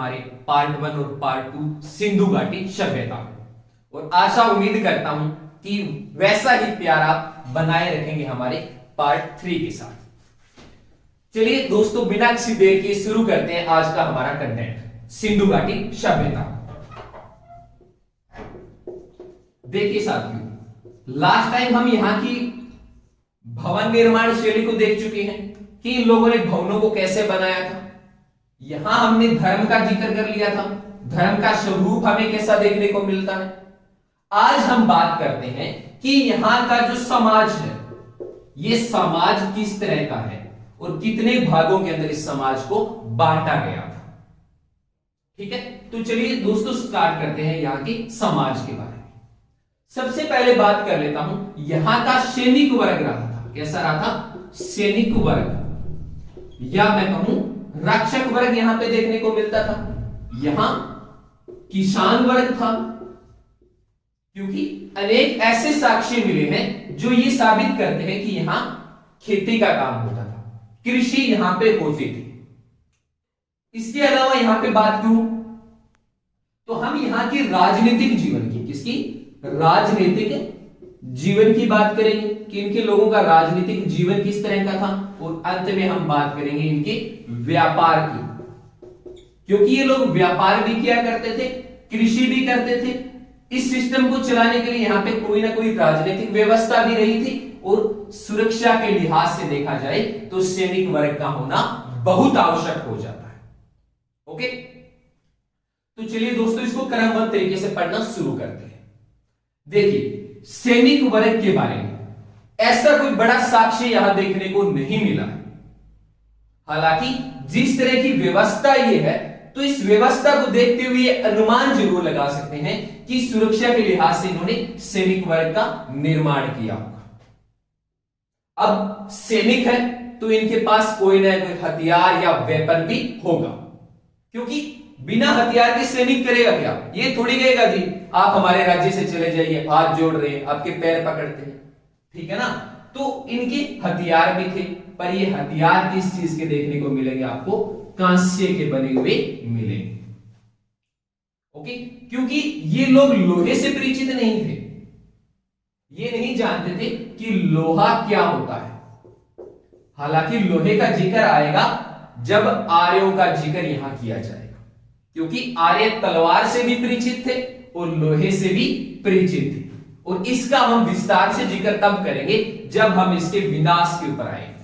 हमारे पार्ट 1 और पार्ट 2 सिंधु घाटी सभ्यता और आशा उम्मीद करता हूं कि वैसा ही प्यार आप बनाए रखेंगे हमारे पार्ट 3 के साथ। चलिए दोस्तों, बिना किसी देर के शुरू करते हैं आज का हमारा कंटेंट, सिंधु घाटी सभ्यता। देखिए साथियों, लास्ट टाइम हम यहां की भवन निर्माण शैली को देख चुके हैं कि इन लोगों ने भवनों को कैसे बनाया था। यहां हमने धर्म का जिक्र कर लिया था, धर्म का स्वरूप हमें कैसा देखने को मिलता है। आज हम बात करते हैं कि यहां का जो समाज है, यह समाज किस तरह का है और कितने भागों के अंदर इस समाज को बांटा गया था। ठीक है, तो चलिए दोस्तों स्टार्ट करते हैं यहां के समाज के बारे में। सबसे पहले बात कर लेता हूं, यहां का सैनिक वर्ग रहा था। कैसा रहा था? सैनिक वर्ग, या मैं कहूं रक्षक वर्ग यहां पे देखने को मिलता था। यहां किसान वर्ग था, क्योंकि अनेक ऐसे साक्ष्य मिले हैं जो ये साबित करते हैं कि यहां खेती का काम होता था, कृषि यहां पे होती थी। इसके अलावा यहां पे बात करूं तो हम यहां की राजनीतिक जीवन की, किसकी? राजनीतिक जीवन की बात करेंगे कि इनके लोगों का राजनीतिक जीवन किस तरह का था, और अंत में हम बात करेंगे इनके व्यापार की, क्योंकि ये लोग व्यापार भी किया करते थे, कृषि भी करते थे। इस सिस्टम को चलाने के लिए यहां पे कोई ना कोई राजनीतिक व्यवस्था भी रही थी, और सुरक्षा के लिहाज से देखा जाए तो सैनिक वर्ग का होना बहुत आवश्यक हो जाता है। ओके, तो चलिए दोस्तों इसको क्रमबद्ध तरीके से पढ़ना शुरू करते हैं। देखिए, सैनिक वर्ग के बारे में ऐसा कोई बड़ा साक्ष्य यहां देखने को नहीं मिला है। हालांकि जिस तरह की व्यवस्था ये है, तो इस व्यवस्था को देखते हुए अनुमान जरूर लगा सकते हैं कि सुरक्षा के लिहाज से इन्होंने सैनिक वर्ग का निर्माण किया होगा। अब सैनिक है तो इनके पास कोई ना कोई हथियार या वेपन भी होगा, क्योंकि बिना हथियार के सैनिक करेगा क्या? ये थोड़ी कहेगा जी आप हमारे राज्य से चले जाइए, हाथ जोड़ रहे हैं, आपके पैर पकड़ते हैं, ठीक है ना। तो इनके हथियार भी थे, पर ये हथियार किस चीज के देखने को मिलेंगे? आपको कांस्य के बने हुए मिलेंगे। ओके, क्योंकि ये लोग लोहे से परिचित नहीं थे, ये नहीं जानते थे कि लोहा क्या होता है। हालांकि लोहे का जिक्र आएगा जब आर्यों का जिक्र यहां किया जाएगा, क्योंकि आर्य तलवार से भी परिचित थे और लोहे से भी परिचित थे, और इसका हम विस्तार से जिक्र तब करेंगे जब हम इसके विनाश के ऊपर आएंगे।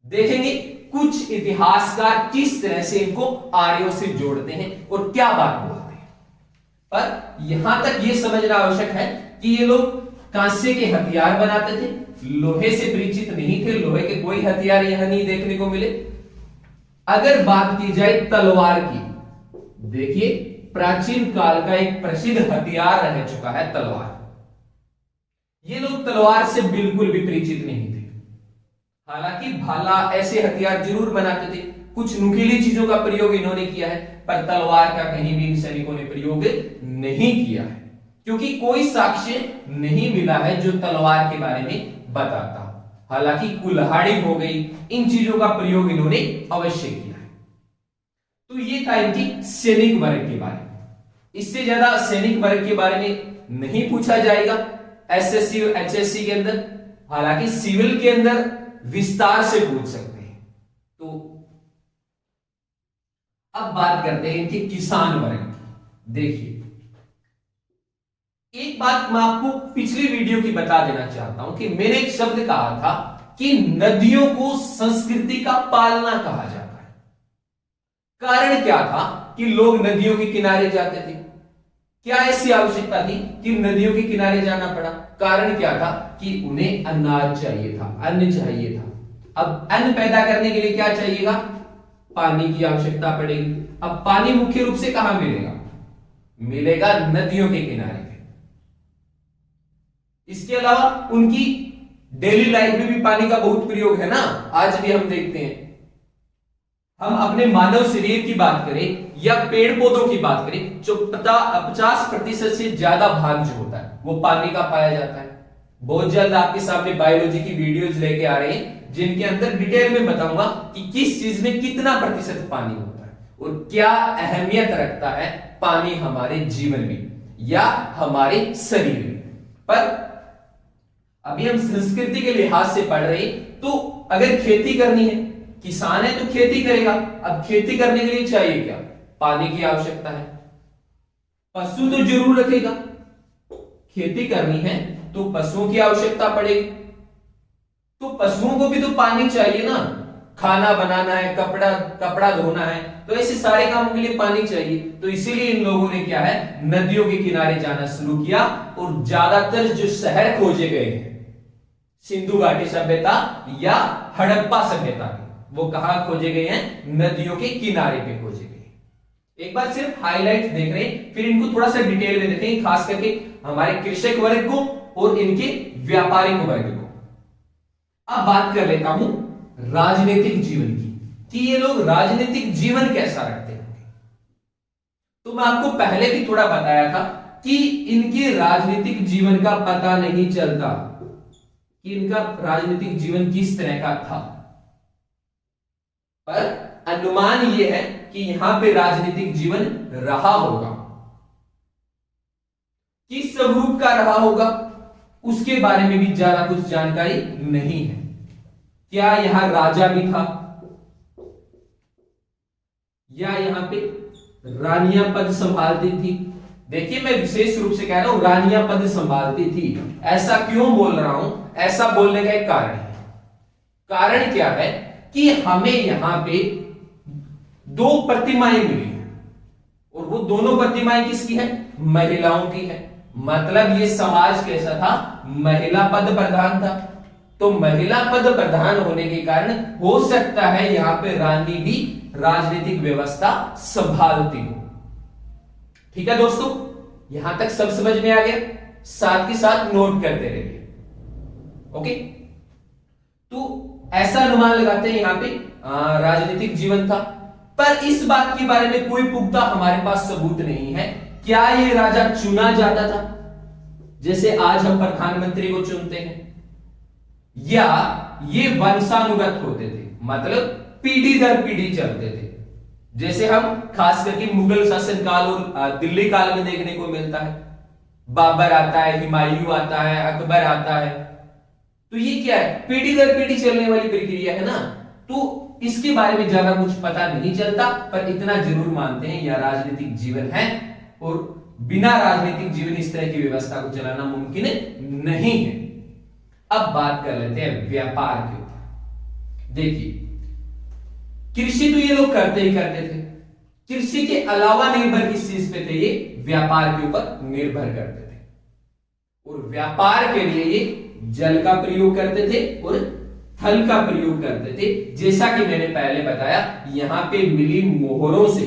देखेंगे कुछ इतिहासकार किस तरह से इनको आर्यों से जोड़ते हैं और क्या बात बोलते हैं। पर यहां तक यह समझना आवश्यक है कि ये लोग कांस्य के हथियार बनाते थे, लोहे से परिचित नहीं थे, लोहे के कोई हथियार यहां नहीं देखने को मिले। अगर बात की जाए तलवार की, देखिए प्राचीन काल का एक प्रसिद्ध हथियार रह चुका है तलवार। ये लोग तलवार से बिल्कुल भी परिचित नहीं थे। हालांकि भाला ऐसे हथियार जरूर बनाते थे, कुछ नुकीली चीजों का प्रयोग इन्होंने किया है, पर तलवार का कहीं भी इन सैनिकों ने प्रयोग नहीं किया है, क्योंकि कोई साक्ष्य नहीं मिला है जो तलवार के बारे में बताता हो। हालांकि कुल्हाड़ी हो गई, इन चीजों का प्रयोग इन्होंने अवश्य किया है। तो ये था इनकी सैनिक वर्ग के बारे में। इससे ज्यादा सैनिक वर्ग के बारे में नहीं पूछा जाएगा एसएससी और एचएससी के अंदर, हालांकि सिविल के अंदर विस्तार से पूछ सकते हैं। तो अब बात करते हैं इनके किसान वर्ग की। देखिए, एक बात मैं आपको पिछली वीडियो की बता देना चाहता हूं कि मैंने एक शब्द कहा था कि नदियों को संस्कृति का पालना कहा जाता है। कारण क्या था कि लोग नदियों के किनारे जाते थे? क्या ऐसी आवश्यकता थी कि नदियों के किनारे जाना पड़ा? कारण क्या था कि उन्हें अनाज चाहिए था, अन्न चाहिए था। अब अन्न पैदा करने के लिए क्या चाहिएगा? पानी की आवश्यकता पड़ेगी। अब पानी मुख्य रूप से कहां मिलेगा? मिलेगा नदियों के किनारे पे। इसके अलावा उनकी डेली लाइफ में भी पानी का बहुत प्रयोग है ना, आज भी हम देखते हैं। हम अपने मानव शरीर की बात करें या पेड़ पौधों की बात करें, जो 50% से ज्यादा भाग जो होता है वो पानी का पाया जाता है। बहुत जल्द आपके सामने बायोलॉजी की वीडियोज लेके आ रहे हैं, जिनके अंदर डिटेल में बताऊंगा कि किस चीज में कितना प्रतिशत पानी होता है, और क्या अहमियत रखता है पानी हमारे जीवन में या हमारे शरीर में। पर अभी हम संस्कृति के लिहाज से पढ़ रहे हैं, तो अगर खेती करनी है, किसान है तो खेती करेगा। अब खेती करने के लिए चाहिए क्या? पानी की आवश्यकता है। पशु तो जरूर रखेगा, खेती करनी है तो पशुओं की आवश्यकता पड़ेगी, तो पशुओं को भी तो पानी चाहिए ना। खाना बनाना है, कपड़ा धोना है, तो ऐसे सारे कामों के लिए पानी चाहिए। तो इसीलिए इन लोगों ने क्या है, नदियों के किनारे जाना शुरू किया। और ज्यादातर जो शहर खोजे गए हैं सिंधु घाटी सभ्यता या हड़प्पा सभ्यता के, वो कहां खोजे गए हैं? नदियों के किनारे पे खोजे गए। एक बार सिर्फ हाईलाइट देख रहे हैं, फिर इनको थोड़ा सा डिटेल में देखेंगे, खास करके हमारे कृषक वर्ग को और इनके व्यापारिक वर्ग को। अब बात कर लेता हूं राजनीतिक जीवन की, कि ये लोग राजनीतिक जीवन कैसा रखते हैं। तो मैं आपको पहले भी थोड़ा बताया था कि इनके राजनीतिक जीवन का पता नहीं चलता कि इनका राजनीतिक जीवन किस तरह का था, पर अनुमान यह है कि यहां पे राजनीतिक जीवन रहा होगा। किस स्वरूप का रहा होगा उसके बारे में भी ज्यादा कुछ जानकारी नहीं है। क्या यहां राजा भी था, या यहां पे रानियां पद संभालती थी? देखिए, मैं विशेष रूप से कह रहा हूं रानियां पद संभालती थी। ऐसा क्यों बोल रहा हूं? ऐसा बोलने का एक कारण है। कारण क्या है कि हमें यहां पे दो प्रतिमाएं मिली हैं, और वो दोनों प्रतिमाएं किसकी है? महिलाओं की है। मतलब ये समाज कैसा था? महिला पद प्रधान था। तो महिला पद प्रधान होने के कारण हो सकता है यहां पे रानी भी राजनीतिक व्यवस्था संभालती हो। ठीक है दोस्तों, यहां तक सब समझ में आ गया? साथ ही साथ नोट करते रहिए। ओके, तो ऐसा अनुमान लगाते हैं यहां पे राजनीतिक जीवन था। पर इस बात के बारे में कोई पुख्ता हमारे पास सबूत नहीं है। क्या ये राजा चुना जाता था जैसे आज हम प्रधानमंत्री को चुनते हैं, या ये वंशानुगत होते थे, मतलब पीढ़ी दर पीढ़ी चलते थे, जैसे हम खास करके मुगल शासन काल और दिल्ली काल में देखने को मिलता है। बाबर आता है, हुमायूं आता है, अकबर आता है। तो ये क्या है? पीढ़ी दर पीढ़ी चलने वाली प्रक्रिया है ना। तो इसके बारे में ज्यादा कुछ पता नहीं चलता, पर इतना जरूर मानते हैं यह राजनीतिक जीवन है, और बिना राजनीतिक जीवन इस तरह की व्यवस्था को चलाना मुमकिन नहीं है। अब बात कर लेते हैं व्यापार के ऊपर। देखिए, कृषि तो ये लोग करते ही करते थे, कृषि के अलावा निर्भर किस चीज पे थे? ये व्यापार के ऊपर निर्भर करते थे, और व्यापार के लिए ये जल का प्रयोग करते थे और थल का प्रयोग करते थे। जैसा कि मैंने पहले बताया, यहां पे मिली मोहरों से,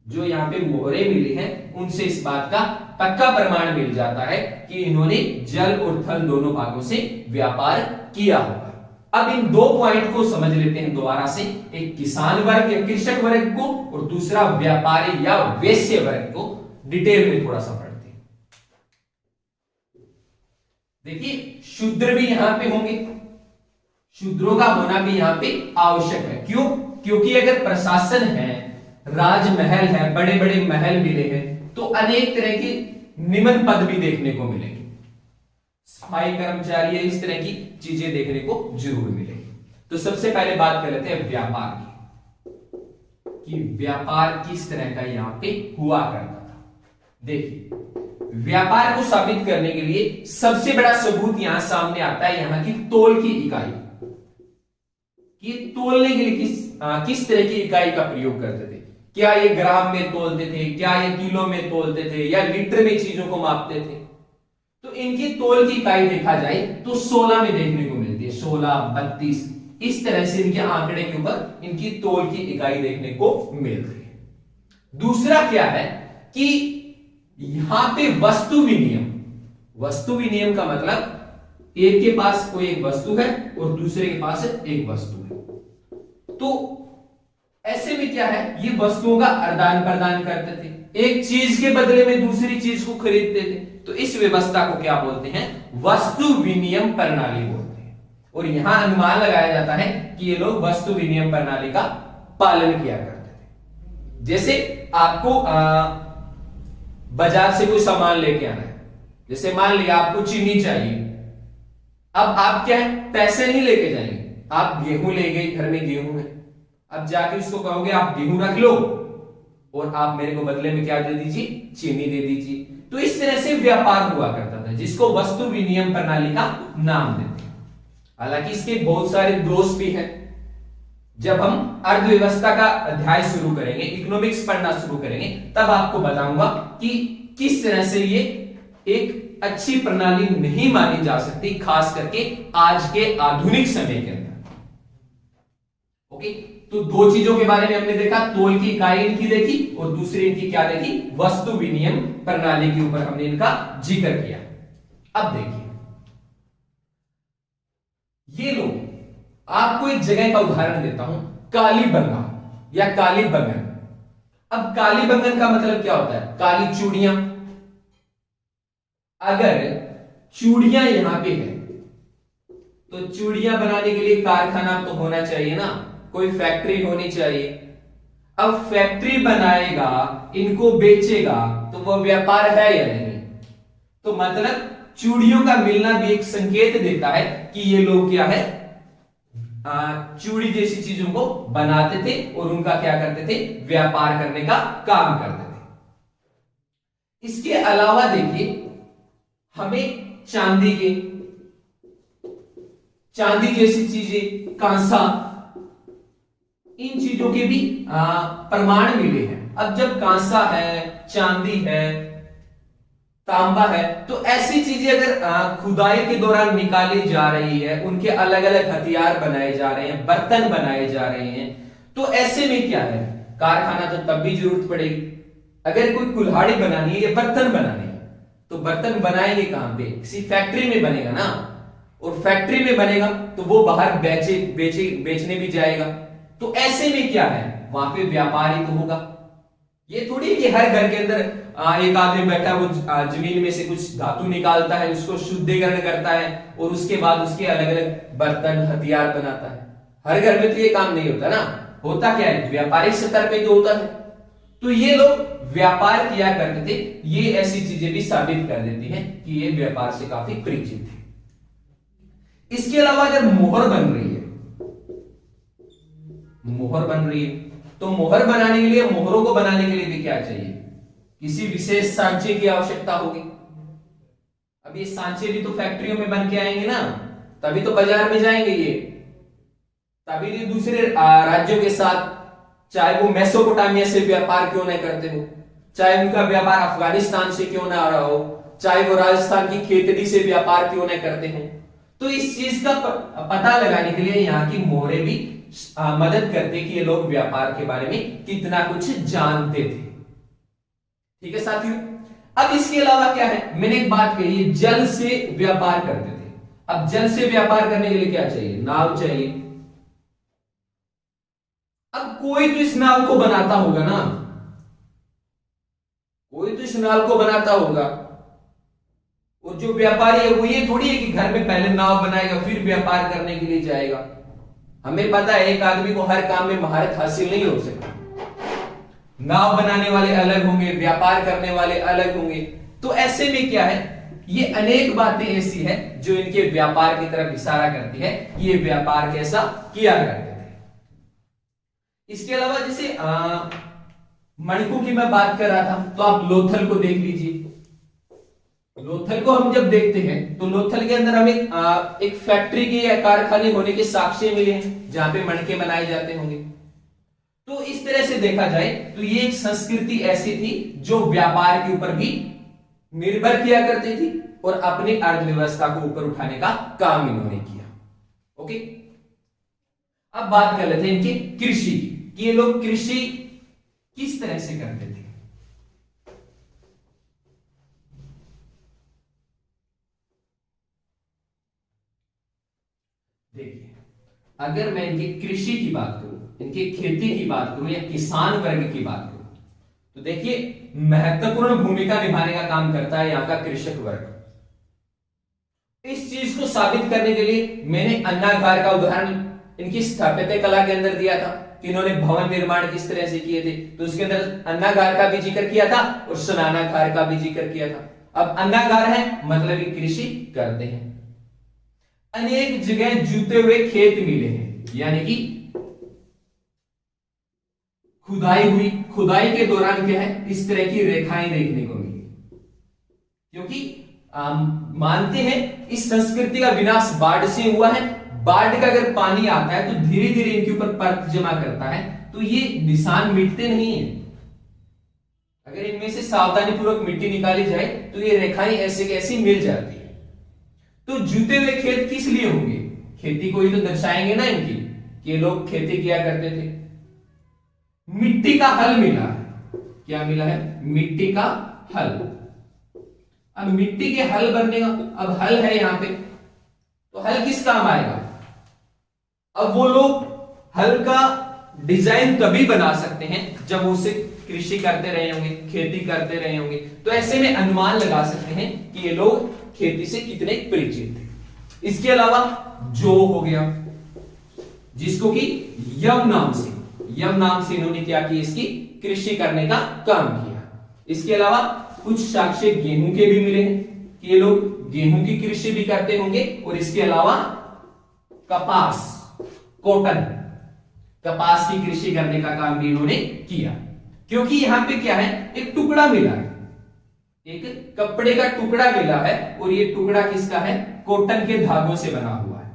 जो यहां पे मोहरें मिली हैं, उनसे इस बात का पक्का प्रमाण मिल जाता है कि इन्होंने जल और थल दोनों भागों से व्यापार किया होगा। अब इन दो पॉइंट को समझ लेते हैं दोबारा से, एक किसान वर्ग या कृषक वर्ग को, और दूसरा व्यापारी या वैश्य वर्ग को डिटेल में थोड़ा सा पढ़ते हैं। देखिए, शूद्र भी यहां पे होंगे, शूद्रों का होना भी यहां पे आवश्यक है। क्यों? क्योंकि अगर प्रशासन है, राजमहल है, बड़े बड़े महल मिले हैं, तो अनेक तरह के निम्न पद भी देखने को मिलेंगे। सफाई कर्मचारी, इस तरह की चीजें देखने को जरूर मिलेगी। तो सबसे पहले बात कर लेते हैं व्यापार की, कि व्यापार किस तरह का यहां पे हुआ करता था। देखिए, व्यापार को साबित करने के लिए सबसे बड़ा सबूत यहां सामने आता है यहां की तोल की इकाई, कि तोलने के लिए किस तरह की इकाई का प्रयोग करते थे। क्या ये ग्राम में तोलते थे, क्या ये किलो में तोलते थे, या लीटर में चीजों को मापते थे? तो इनकी तोल की इकाई देखा जाए तो 16 में देखने को मिलती है, 16, 32, इस तरह से इनके आंकड़े के ऊपर इनकी तोल की इकाई देखने को मिलती है। दूसरा क्या है कि यहां पे वस्तु विनिमय, वस्तु विनिमय का मतलब एक के पास कोई एक वस्तु है और दूसरे के पास एक वस्तु है, तो ऐसे में क्या है, ये वस्तुओं का आदान प्रदान करते थे, एक चीज के बदले में दूसरी चीज को खरीदते थे। तो इस व्यवस्था को क्या बोलते हैं? वस्तु विनिमय प्रणाली बोलते हैं। और यहां अनुमान लगाया जाता है कि ये लोग वस्तु विनिमय प्रणाली का पालन किया करते थे। जैसे आपको बाजार से कोई सामान लेके आना है, जैसे मान लिया आपको चीनी चाहिए। अब आप क्या है, पैसे नहीं लेके जाएंगे, आप गेहूं ले गए, घर में गेहूं है, अब जाके उसको कहोगे आप गेहूं रख लो और आप मेरे को बदले में क्या दे दीजिए, चीनी दे दीजिए। तो इस तरह से व्यापार हुआ करता था, जिसको वस्तु विनिमय प्रणाली का नाम देते हैं। हालांकि इसके बहुत सारे दोष भी हैं। जब हम अर्थव्यवस्था का अध्याय शुरू करेंगे, इकोनॉमिक्स पढ़ना शुरू करेंगे, तब आपको बताऊंगा कि किस तरह से ये एक अच्छी प्रणाली नहीं मानी जा सकती, खास करके आज के आधुनिक समय के अंदर। ओके, तो दो चीजों के बारे में हमने देखा, तोल की इकाई इनकी देखी और दूसरी इनकी क्या देखी, वस्तु विनिमय प्रणाली के ऊपर हमने इनका जिक्र किया। अब देखिए, ये लोग, आपको एक जगह का उदाहरण देता हूं, कालीबंगा या काली बंगन। अब काली बंगन का मतलब क्या होता है, काली चूड़ियां। अगर चूड़ियां यहां पे है तो चूड़ियां बनाने के लिए कारखाना तो होना चाहिए ना, कोई फैक्ट्री होनी चाहिए। अब फैक्ट्री बनाएगा, इनको बेचेगा, तो वह व्यापार है या नहीं। तो मतलब चूड़ियों का मिलना भी एक संकेत देता है कि ये लोग क्या है, चूड़ी जैसी चीजों को बनाते थे और उनका क्या करते थे, व्यापार करने का काम करते थे। इसके अलावा देखिए, हमें चांदी जैसी चीजें, कांसा, इन चीजों के भी प्रमाण मिले हैं। अब जब कांसा है, चांदी है, तांबा है, तो ऐसी चीजें अगर खुदाई के दौरान निकाली जा रही है, उनके अलग अलग हथियार बनाए जा रहे हैं, बर्तन बनाए जा रहे हैं, तो ऐसे में क्या है, कारखाना तो तब भी जरूरत पड़ेगी। अगर कोई कुल्हाड़ी बनानी है या बर्तन बनाने हैं, तो बर्तन बनाएंगे कहां पे, किसी फैक्ट्री में बनेगा ना, और फैक्ट्री में बनेगा तो वो बाहर बेचने भी जाएगा। तो ऐसे में क्या है, वहां पे व्यापार ही तो होगा। ये थोड़ी कि हर घर के अंदर एक आदमी बैठा, वो जमीन में से कुछ धातु निकालता है, उसको शुद्धिकरण करता है और उसके बाद उसके अलग अलग बर्तन, हथियार बनाता है। हर घर में तो ये काम नहीं होता ना। होता क्या है, व्यापारिक स्तर पे तो होता है। तो ये लोग व्यापार किया करते थे। ये ऐसी चीजें भी साबित कर देती हैं कि ये व्यापार से काफी परिचित थे। इसके अलावा अगर मोहर बन रही है, मोहर बन रही है, तो मोहर बनाने के लिए, मोहरों को बनाने के लिए भी क्या चाहिए, किसी विशेष सांचे की आवश्यकता होगी। अब ये सांचे भी तो फैक्ट्रियों में बन के आएंगे ना, तभी तो बाजार में जाएंगे ये, तभी ये दूसरे राज्यों के साथ, चाहे वो मेसोपोटामिया से व्यापार क्यों न करते हो, चाहे उनका व्यापार अफगानिस्तान से क्यों ना आ रहा हो, चाहे वो राजस्थान की खेतड़ी से व्यापार क्यों न करते हो। तो इस चीज का पता लगाने के लिए यहाँ की मोहरें भी मदद करते कि ये लोग व्यापार के बारे में कितना कुछ जानते थे। ठीक है साथियों। अब इसके अलावा क्या है, मैंने एक बात कही, जल से व्यापार करते थे। अब जल से व्यापार करने के लिए क्या चाहिए, नाव चाहिए। अब कोई तो इस नाव को बनाता होगा ना, कोई तो इस नाव को बनाता होगा, और जो व्यापारी है वो ये थोड़ी है कि घर में पहले नाव बनाएगा फिर व्यापार करने के लिए जाएगा। हमें पता है एक आदमी को हर काम में महारत हासिल नहीं हो सकती। नाव बनाने वाले अलग होंगे, व्यापार करने वाले अलग होंगे। तो ऐसे में क्या है, ये अनेक बातें ऐसी है जो इनके व्यापार की तरफ इशारा करती है, ये व्यापार कैसा किया करते थे। इसके अलावा जैसे मणिकों की मैं बात कर रहा था, तो आप लोथल को देख लीजिए। लोथल को हम जब देखते हैं तो लोथल के अंदर हमें एक फैक्ट्री के या कारखाने होने के साक्ष्य मिले हैं जहां पे मणके बनाए जाते होंगे। तो इस तरह से देखा जाए तो ये एक संस्कृति ऐसी थी जो व्यापार के ऊपर भी निर्भर किया करती थी और अपनी अर्थव्यवस्था को ऊपर उठाने का काम इन्होंने किया। ओके, अब बात कर लेते हैं इनकी कृषि की, कि ये लोग कृषि किस तरह से करते थे। देखिए, अगर मैं इनकी कृषि की बात करूं, इनकी खेती की बात करूं या किसान वर्ग की बात करूं, तो देखिए महत्वपूर्ण भूमिका निभाने का काम करता है यहां का कृषक वर्ग। इस चीज को साबित करने के लिए मैंने अन्नागार का उदाहरण इनकी स्थापत्य कला के अंदर दिया था। कि इन्होंने भवन निर्माण किस तरह से किए थे, तो उसके अंदर अन्नागार का भी जिक्र किया था और स्नानागार का भी जिक्र किया था। अब अन्नागार है मतलब ये कृषि करते हैं। अनेक जगह जूते हुए खेत मिले हैं, यानी कि खुदाई हुई, खुदाई के दौरान क्या है, इस तरह की रेखाएं देखने को मिली, क्योंकि मानते हैं इस संस्कृति का विनाश बाढ़ से हुआ है। बाढ़ का अगर पानी आता है तो धीरे धीरे इनके ऊपर परत जमा करता है, तो ये निशान मिटते नहीं है। अगर इनमें से सावधानी पूर्वक मिट्टी निकाली जाए तो ये रेखाएं ऐसे कैसी मिल जाती है। तो जूते हुए खेत किस लिए होंगे, खेती को ही तो दर्शाएंगे ना इनकी, कि ये लोग खेती किया करते थे। मिट्टी का हल मिला है, क्या मिला है, मिट्टी का हल। अब मिट्टी के हल बनने का, अब हल है यहां पे, तो हल किस काम आएगा। अब वो लोग हल का डिजाइन तभी बना सकते हैं जब उसे कृषि करते रहे होंगे, खेती करते रहे होंगे, तो ऐसे में अनुमान लगा सकते हैं कि ये लोग खेती से कितने परिचित थे। इसके अलावा जो हो गया, जिसको कि यम नाम से इन्होंने क्या किया, इसकी कृषि करने का काम किया। इसके अलावा कुछ साक्ष्य गेहूं के भी मिले हैं कि ये लोग गेहूं की कृषि भी करते होंगे, और इसके अलावा कपास, कॉटन, कपास की कृषि करने का काम भी इन्होंने किया। क्योंकि यहां पे क्या है, एक टुकड़ा मिला है, एक कपड़े का टुकड़ा मिला है, और ये टुकड़ा किसका है, कॉटन के धागों से बना हुआ है।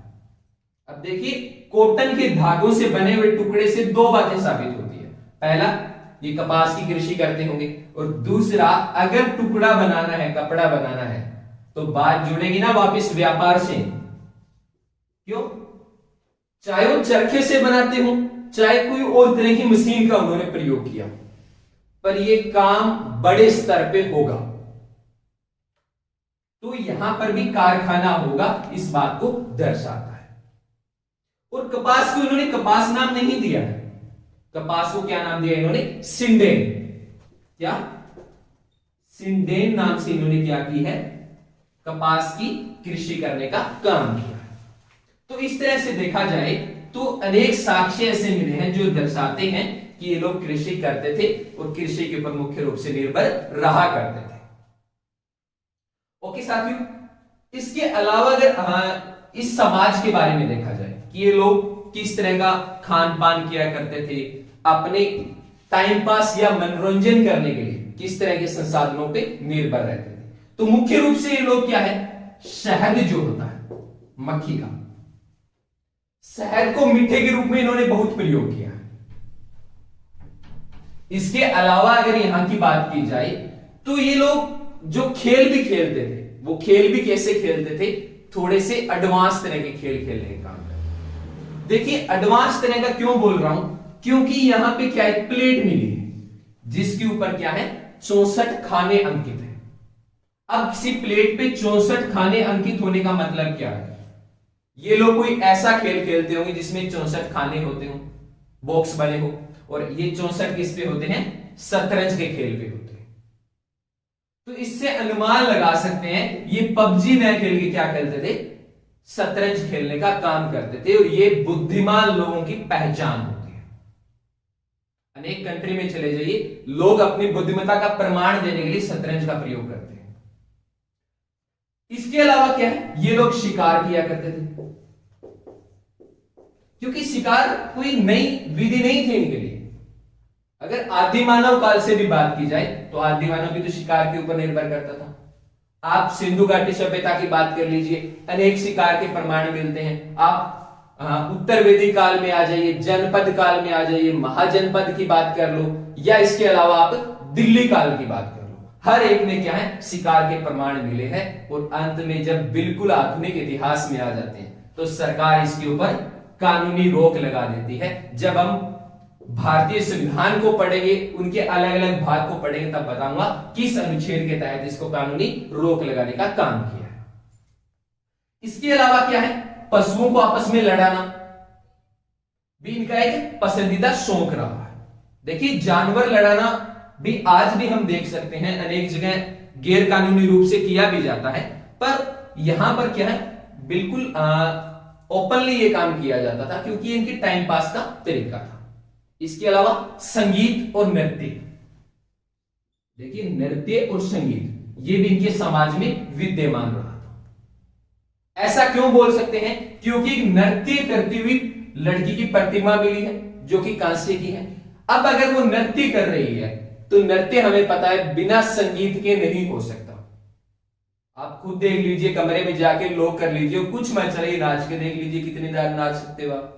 अब देखिए, कॉटन के धागों से बने हुए टुकड़े से दो बातें साबित होती है। पहला, ये कपास की कृषि करते होंगे, और दूसरा, अगर टुकड़ा बनाना है, कपड़ा बनाना है, तो बात जुड़ेगी ना वापस व्यापार से। क्यों, चाहे वो चरखे से बनाते हो, चाहे कोई और तरह की मशीन का उन्होंने प्रयोग किया, पर ये काम बड़े स्तर पे होगा, तो यहां पर भी कारखाना होगा, इस बात को दर्शाता है। और कपास को इन्होंने कपास नाम नहीं दिया है, कपास को क्या नाम दिया इन्होंने, सिंडेन। क्या, सिंडेन नाम से इन्होंने क्या की है, कपास की कृषि करने का काम किया है। तो इस तरह से देखा जाए तो अनेक साक्ष्य ऐसे मिले हैं जो दर्शाते हैं कि ये लोग कृषि करते थे और कृषि के ऊपर मुख्य रूप से निर्भर रहा करते थे। ओके साथियों, इसके अलावा अगर इस समाज के बारे में देखा जाए कि ये लोग किस तरह का खान पान किया करते थे, अपने टाइम पास या मनोरंजन करने के लिए किस तरह के संसाधनों पे निर्भर रहते थे, तो मुख्य रूप से ये लोग क्या है, शहद जो होता है, मक्खी का, शहद को मीठे के रूप में इन्होंने बहुत प्रयोग किया। इसके अलावा अगर यहां की बात की जाए तो ये लोग जो खेल भी खेलते थे, वो खेल भी कैसे खेलते थे, थोड़े से एडवांस तरह के खेल खेलने का काम करते। देखिए, एडवांस तरह का क्यों बोल रहा हूं, क्योंकि यहां पे क्या एक प्लेट मिली है जिसके ऊपर क्या है, 64 खाने अंकित है। अब किसी प्लेट पे 64 खाने अंकित होने का मतलब क्या है, ये लोग कोई ऐसा खेल खेलते होंगे जिसमें 64 खाने होते हो, बॉक्स बने हो, और ये 64 किस पे होते हैं, शतरंज के खेल पे होते हैं। तो इससे अनुमान लगा सकते हैं ये पबजी नए खेल के क्या खेलते थे, शतरंज खेलने का काम करते थे, और ये बुद्धिमान लोगों की पहचान होती है। अनेक कंट्री में चले जाइए, लोग अपनी बुद्धिमत्ता का प्रमाण देने के लिए शतरंज का प्रयोग करते हैं। इसके अलावा क्या है, ये लोग शिकार किया करते थे, क्योंकि शिकार कोई नई विधि नहीं थी इनके लिए। अगर आदि मानव काल से भी बात की जाए तो आदि मानव भी तो शिकार के ऊपर निर्भर करता था। आप सिंधु घाटी सभ्यता की बात कर लीजिए, अनेक शिकार के प्रमाण मिलते हैं। आप उत्तर वैदिक काल में आ जाइए, जनपद काल में आ जाइए, महाजनपद की बात कर लो, या इसके अलावा आप दिल्ली काल की बात कर लो, हर एक में क्या है, शिकार के प्रमाण मिले हैं। और अंत में जब बिल्कुल आधुनिक इतिहास में आ जाते हैं तो सरकार इसके ऊपर कानूनी रोक लगा देती है। जब हम भारतीय संविधान को पढ़ेंगे, उनके अलग अलग भाग को पढ़ेंगे, तब बताऊंगा किस अनुच्छेद के तहत इसको कानूनी रोक लगाने का काम किया है। इसके अलावा क्या है, पशुओं को आपस में लड़ाना भी इनका एक पसंदीदा शौक रहा है। देखिए, जानवर लड़ाना भी आज भी हम देख सकते हैं, अनेक जगह गैर कानूनी रूप से किया भी जाता है, पर यहां पर क्या है, बिल्कुल ओपनली ये काम किया जाता था, क्योंकि इनकी टाइम पास का तरीका था। इसके अलावा संगीत और नृत्य। देखिए नृत्य और संगीत ये भी इनके समाज में विद्यमान रहा था। ऐसा क्यों बोल सकते हैं? क्योंकि नृत्य करती हुई लड़की की प्रतिमा मिली है जो कि कांस्य की है। अब अगर वो नृत्य कर रही है तो नृत्य हमें पता है बिना संगीत के नहीं हो सकता। आप खुद देख लीजिए, कमरे में जाके लोग कर लीजिए, कुछ मत चलिए नाच के देख लीजिए, कितनी देर नाच सकते हो आप।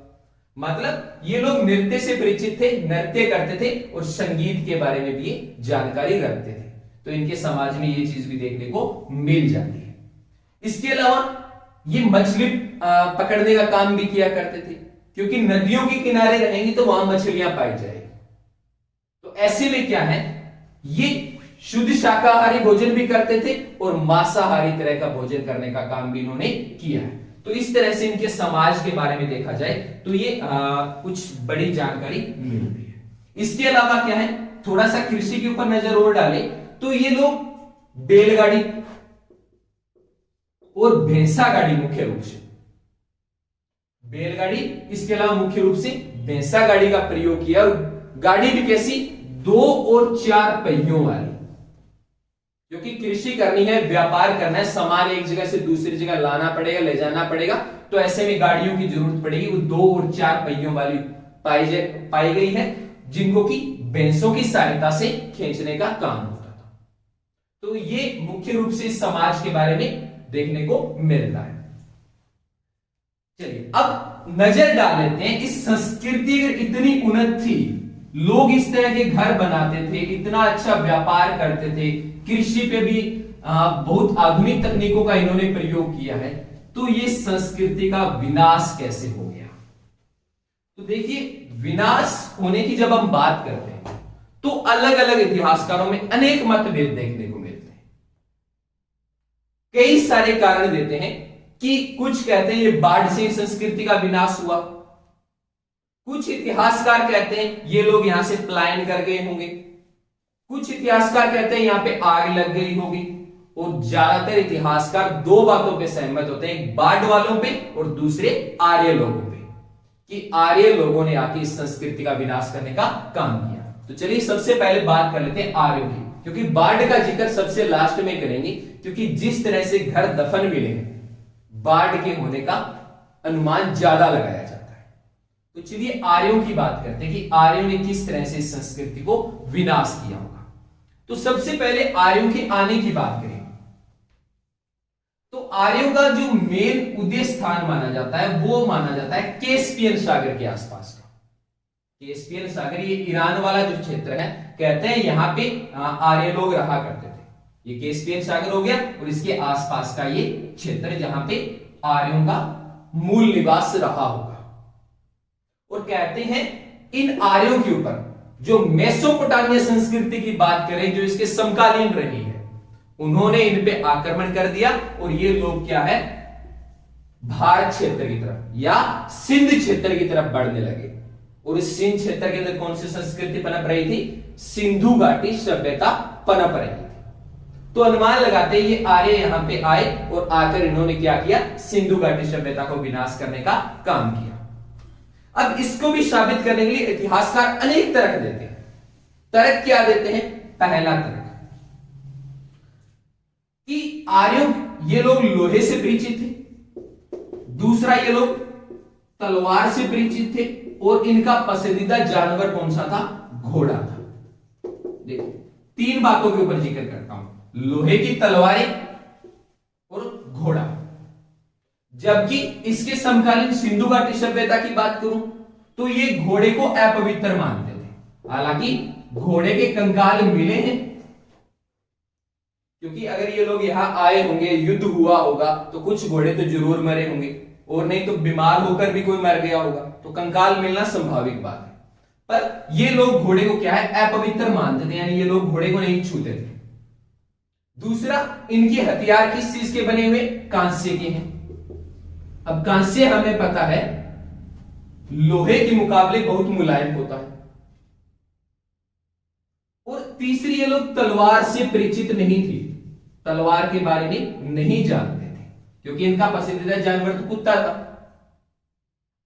मतलब ये लोग नृत्य से परिचित थे, नृत्य करते थे और संगीत के बारे में भी जानकारी रखते थे। तो इनके समाज में ये चीज भी देखने को मिल जाती है। इसके अलावा ये मछली पकड़ने का काम भी किया करते थे, क्योंकि नदियों के किनारे रहेंगी तो वहां मछलियां पाई जाएगी। तो ऐसे में क्या है, ये शुद्ध शाकाहारी भोजन भी करते थे और मांसाहारी तरह का भोजन करने का काम भी इन्होंने किया है। तो इस तरह से इनके समाज के बारे में देखा जाए तो ये कुछ बड़ी जानकारी मिलती है। इसके अलावा क्या है, थोड़ा सा कृषि के ऊपर नजर और डाले तो ये लोग बैलगाड़ी और भैंसा गाड़ी, मुख्य रूप से बैलगाड़ी, इसके अलावा मुख्य रूप से भैंसा गाड़ी का प्रयोग किया। और गाड़ी भी कैसी, 2 और 4 पहियों वाली, क्योंकि कृषि करनी है, व्यापार करना है, सामान एक जगह से दूसरी जगह लाना पड़ेगा, ले जाना पड़ेगा, तो ऐसे में गाड़ियों की जरूरत पड़ेगी। वो 2 और 4 पहियों वाली पाई गई है, जिनको कि भैंसों की सहायता से खींचने का काम होता था। तो ये मुख्य रूप से समाज के बारे में देखने को मिलता है। चलिए अब नजर डाल लेते हैं, इस संस्कृति अगर इतनी उन्नत थी, लोग इस तरह के घर बनाते थे, इतना अच्छा व्यापार करते थे, कृषि पे भी बहुत आधुनिक तकनीकों का इन्होंने प्रयोग किया है, तो ये संस्कृति का विनाश कैसे हो गया? तो देखिए विनाश होने की जब हम बात करते हैं तो अलग अलग इतिहासकारों में अनेक मतभेद देखने को मिलते हैं। कई सारे कारण देते हैं कि कुछ कहते हैं ये बाढ़ से संस्कृति का विनाश हुआ, कुछ इतिहासकार कहते हैं ये लोग यहां से पलायन कर गए होंगे, कुछ इतिहासकार कहते हैं यहां पे आग लग गई होगी, और ज्यादातर इतिहासकार 2 बातों पे सहमत होते हैं, एक बाढ़ वालों पे और दूसरे आर्य लोगों पे, कि आर्य लोगों ने आके इस संस्कृति का विनाश करने का काम किया। तो चलिए सबसे पहले बात कर लेते हैं आर्यों की, क्योंकि बाढ़ का जिक्र सबसे लास्ट में करेंगे, क्योंकि जिस तरह से घर दफन मिले हैं बाढ़ के होने का अनुमान ज्यादा लगाया जाता है। तो चलिए आर्यों की बात करते हैं कि आर्यों ने किस तरह से इस संस्कृति को विनाश किया होगा। तो सबसे पहले आर्यों के आने की बात करें तो आर्यों का जो मेन उदय स्थान माना जाता है वो माना जाता है कैस्पियन सागर के आसपास का। कैस्पियन सागर ये ईरान वाला जो क्षेत्र है, कहते हैं यहां पे आर्य लोग रहा करते थे। ये कैस्पियन सागर हो गया और इसके आसपास का ये क्षेत्र जहां पे आर्यों का मूल निवास रहा होगा। और कहते हैं इन आर्यों के ऊपर जो मेसोपोटामिया संस्कृति की बात करें, जो इसके समकालीन रही है, उन्होंने इन पे आक्रमण कर दिया और ये लोग क्या है, भारत क्षेत्र की तरफ या सिंध क्षेत्र की तरफ बढ़ने लगे। और इस सिंध क्षेत्र के अंदर कौन सी संस्कृति पनप रही थी? सिंधु घाटी सभ्यता पनप रही थी। तो अनुमान लगाते हैं ये आर्य यहां पे आए और आकर इन्होंने क्या किया, सिंधु घाटी सभ्यता को विनाश करने का काम किया। अब इसको भी साबित करने के लिए इतिहासकार अनेक तर्क देते हैं। तर्क क्या देते हैं? पहला तर्क कि आर्यों ये लोग लोहे से परिचित थे, दूसरा ये लोग तलवार से परिचित थे, और इनका पसंदीदा जानवर कौन सा था? घोड़ा था। देखो 3 बातों के ऊपर जिक्र करता हूं, लोहे की तलवारें और घोड़ा। जबकि इसके समकालीन सिंधु घाटी सभ्यता की बात करूं तो ये घोड़े को अपवित्र मानते थे। हालांकि घोड़े के कंकाल मिले हैं, क्योंकि अगर ये लोग यहां आए होंगे, युद्ध हुआ होगा, तो कुछ घोड़े तो जरूर मरे होंगे, और नहीं तो बीमार होकर भी कोई मर गया होगा, तो कंकाल मिलना संभाविक बात है। पर ये लोग घोड़े को क्या है, अपवित्र मानते थे, यानी ये लोग घोड़े को नहीं छूते थे। दूसरा, इनके हथियार किस चीज के बने हुए? कांस्य के हैं। अब कांस्य हमें पता है लोहे के मुकाबले बहुत मुलायम होता है। और तीसरी, ये लोग तलवार से परिचित नहीं थी, तलवार के बारे में नहीं जानते थे, क्योंकि इनका पसंदीदा जानवर तो कुत्ता था।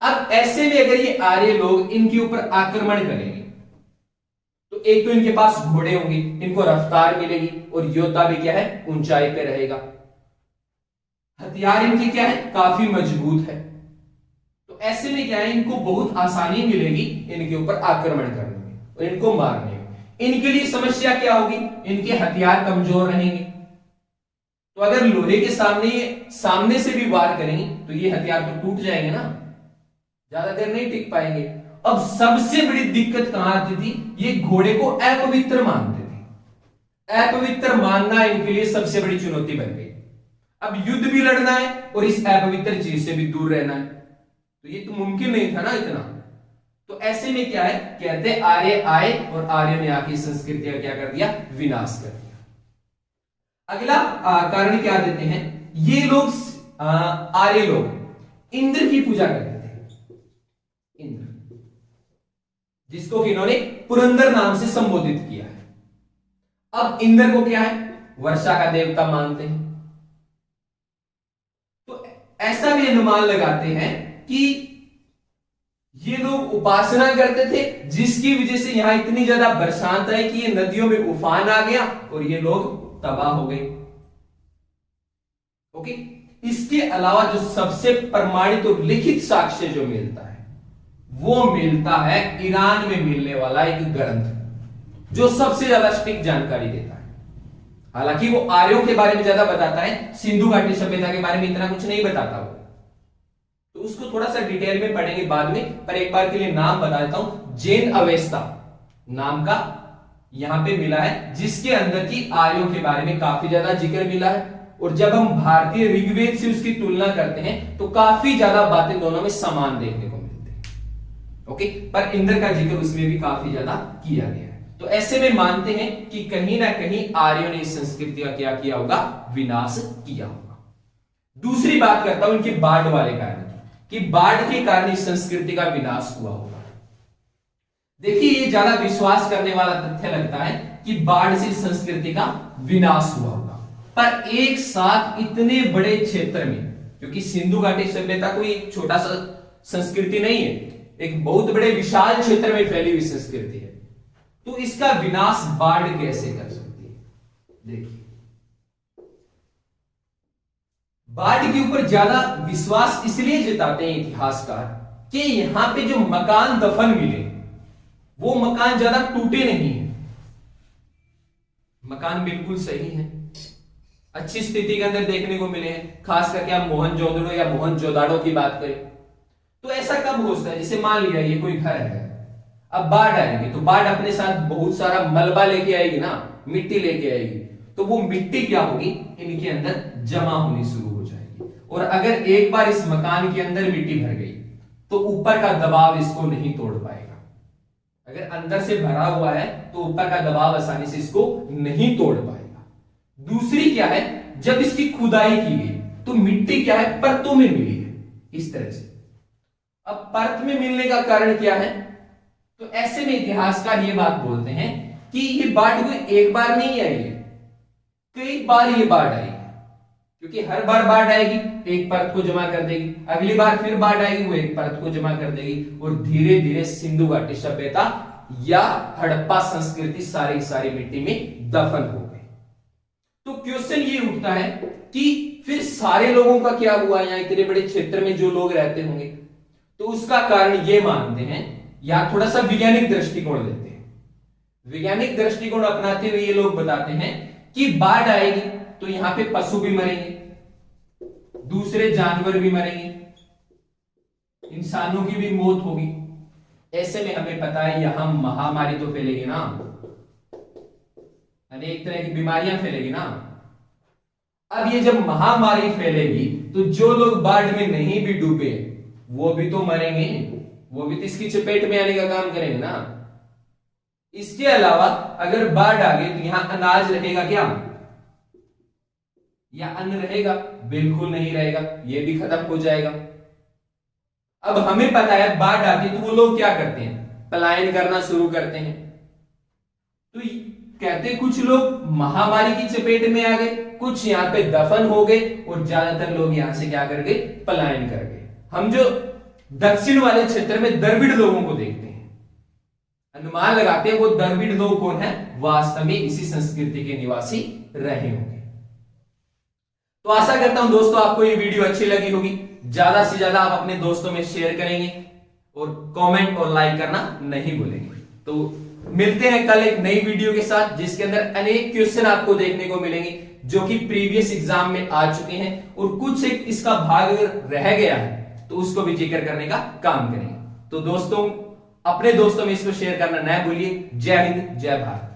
अब ऐसे में अगर ये आर्य लोग इनके ऊपर आक्रमण करेंगे तो एक तो इनके पास घोड़े होंगे, इनको रफ्तार मिलेगी, और योद्धा भी क्या है, ऊंचाई पे रहेगा। हथियार इनके क्या है, काफी मजबूत है। तो ऐसे में क्या है, इनको बहुत आसानी मिलेगी इनके ऊपर आक्रमण करने में और इनको मारने में। इनके लिए समस्या क्या होगी, इनके हथियार कमजोर रहेंगे। तो अगर लोहे के सामने से भी वार करेंगे तो ये हथियार तो टूट जाएंगे ना, ज्यादा देर नहीं टिक पाएंगे। अब सबसे बड़ी दिक्कत कहां आती थी, ये घोड़े को अपवित्र मानते थे। अपवित्र मानना इनके लिए सबसे बड़ी चुनौती बन गई। अब युद्ध भी लड़ना है और इस अपवित्र चीज से भी दूर रहना है, तो ये तो मुमकिन नहीं था ना इतना। तो ऐसे में क्या है, कहते आर्य आए और आर्य ने आके संस्कृति का क्या कर दिया, विनाश कर दिया। अगला कारण क्या देते हैं, ये लोग आर्य लोग इंद्र की पूजा करते थे। इंद्र, जिसको कि इन्होंने पुरंदर नाम से संबोधित किया है। अब इंद्र को क्या है, वर्षा का देवता मानते हैं। तो ऐसा भी अनुमान लगाते हैं कि ये लोग उपासना करते थे, जिसकी वजह से यहां इतनी ज्यादा बरसात आई कि ये नदियों में उफान आ गया और ये लोग तबाह हो गए। ओके, इसके अलावा जो सबसे प्रमाणित और लिखित साक्ष्य जो मिलता है वो मिलता है ईरान में मिलने वाला एक ग्रंथ, जो सबसे ज्यादा स्ट्रिक्ट जानकारी देता है। हालांकि वो आर्यों के बारे में ज्यादा बताता है, सिंधु घाटी सभ्यता के बारे में इतना कुछ नहीं बताता वो, तो उसको थोड़ा सा डिटेल में पढ़ेंगे बाद में, पर एक बार के लिए नाम बता देता हूं। जैन अवेस्ता नाम का यहां पे मिला है, जिसके अंदर की आर्यों के बारे में काफी ज्यादा जिक्र मिला है। और जब हम भारतीय ऋग्वेद से उसकी तुलना करते हैं तो काफी ज्यादा बातें दोनों में समान देखने को मिलती है। ओके, पर इंद्र का जिक्र उसमें भी काफी ज्यादा किया गया है। तो ऐसे में मानते हैं कि कहीं ना कहीं आर्यों ने इस संस्कृति का क्या किया होगा, विनाश किया होगा। दूसरी बात करता हूं इनके बाढ़ वाले कारण की, कि बाढ़ के कारण इस संस्कृति का विनाश हुआ होगा। देखिए, ये ज्यादा विश्वास करने वाला तथ्य लगता है कि बाढ़ से संस्कृति का विनाश हुआ होगा, पर एक साथ इतने बड़े क्षेत्र में, क्योंकि सिंधु घाटी सभ्यता कोई छोटा सा संस्कृति नहीं है, एक बहुत बड़े विशाल क्षेत्र में फैली हुई संस्कृति है, तो इसका विनाश बाढ़ कैसे कर सकती है। देखिए, बाढ़ के ऊपर ज्यादा विश्वास इसलिए जताते हैं इतिहासकार कि यहां पे जो मकान दफन मिले वो मकान ज्यादा टूटे नहीं है, मकान बिल्कुल सही है, अच्छी स्थिति के अंदर देखने को मिले हैं। खास करके आप मोहनजोदड़ो या मोहनजोदाड़ो की बात करें तो ऐसा कब होता है, जैसे मान लिया ये कोई घर है, अब बाढ़ आएगी तो बाढ़ अपने साथ बहुत सारा मलबा लेके आएगी ना, मिट्टी लेके आएगी, तो वो मिट्टी क्या होगी, इनके अंदर जमा होनी शुरू हो जाएगी। और अगर एक बार इस मकान के अंदर मिट्टी भर गई तो ऊपर का दबाव इसको नहीं तोड़ पाएगा। अगर अंदर से भरा हुआ है तो ऊपर का दबाव आसानी से इसको नहीं तोड़ पाएगा। दूसरी क्या है, जब इसकी खुदाई की गई तो मिट्टी क्या है, परतों में मिली है इस तरह से। अब परत में मिलने का कारण क्या है, तो ऐसे में इतिहासकार ये बात बोलते हैं कि ये बाढ़ कोई एक बार नहीं आई है, कई बार ये बाढ़ आई है, क्योंकि हर बार बाढ़ आएगी एक परत को जमा कर देगी, अगली बार फिर बाढ़ आएगी वो एक परत को जमा कर देगी, और धीरे धीरे सिंधु घाटी सभ्यता या हड़प्पा संस्कृति सारी की सारी मिट्टी में दफन हो गई। तो क्वेश्चन ये उठता है कि फिर सारे लोगों का क्या हुआ, यहाँ इतने बड़े क्षेत्र में जो लोग रहते होंगे, तो उसका कारण ये मानते हैं, या थोड़ा सा वैज्ञानिक दृष्टिकोण लेते हैं। वैज्ञानिक दृष्टिकोण अपनाते हुए ये लोग बताते हैं कि बाढ़ आएगी तो यहां पे पशु भी मरेंगे, दूसरे जानवर भी मरेंगे, इंसानों की भी मौत होगी। ऐसे में हमें पता है यहां महामारी तो फैलेगी ना, अनेक तरह की बीमारियां फैलेगी ना। अब ये जब महामारी फैलेगी तो जो लोग बाढ़ में नहीं भी डूबे वो भी तो मरेंगे, वो भी तो इसकी चपेट में आने का काम करेंगे ना। इसके अलावा अगर बाढ़ आ गई तो यहां अनाज रहेगा क्या, या अन्न रहेगा, बिल्कुल नहीं रहेगा, ये भी खत्म हो जाएगा। अब हमें पता है बाढ़ आती तो वो लोग क्या करते हैं, पलायन करना शुरू करते हैं। तो कहते कुछ लोग महामारी की चपेट में आ गए, कुछ यहां पे दफन हो गए, और ज्यादातर लोग यहां से क्या कर गए, पलायन कर गए। हम जो दक्षिण वाले क्षेत्र में द्रविड़ लोगों को देखते हैं, अनुमान लगाते हैं वो द्रविड़ लोग कौन है, वास्तव में इसी संस्कृति के निवासी रहे होंगे। तो आशा करता हूं दोस्तों आपको ये वीडियो अच्छी लगी होगी। ज्यादा से ज्यादा आप अपने दोस्तों में शेयर करेंगे और कमेंट और लाइक करना नहीं भूलेंगे। तो मिलते हैं कल एक नई वीडियो के साथ, जिसके अंदर अनेक क्वेश्चन आपको देखने को मिलेंगे जो कि प्रीवियस एग्जाम में आ चुके हैं, और कुछ एक इसका भाग अगर रह गया है तो उसको भी जिक्र करने का काम करेंगे। तो दोस्तों अपने दोस्तों में इसको शेयर करना न भूलिए। जय हिंद, जय भारत।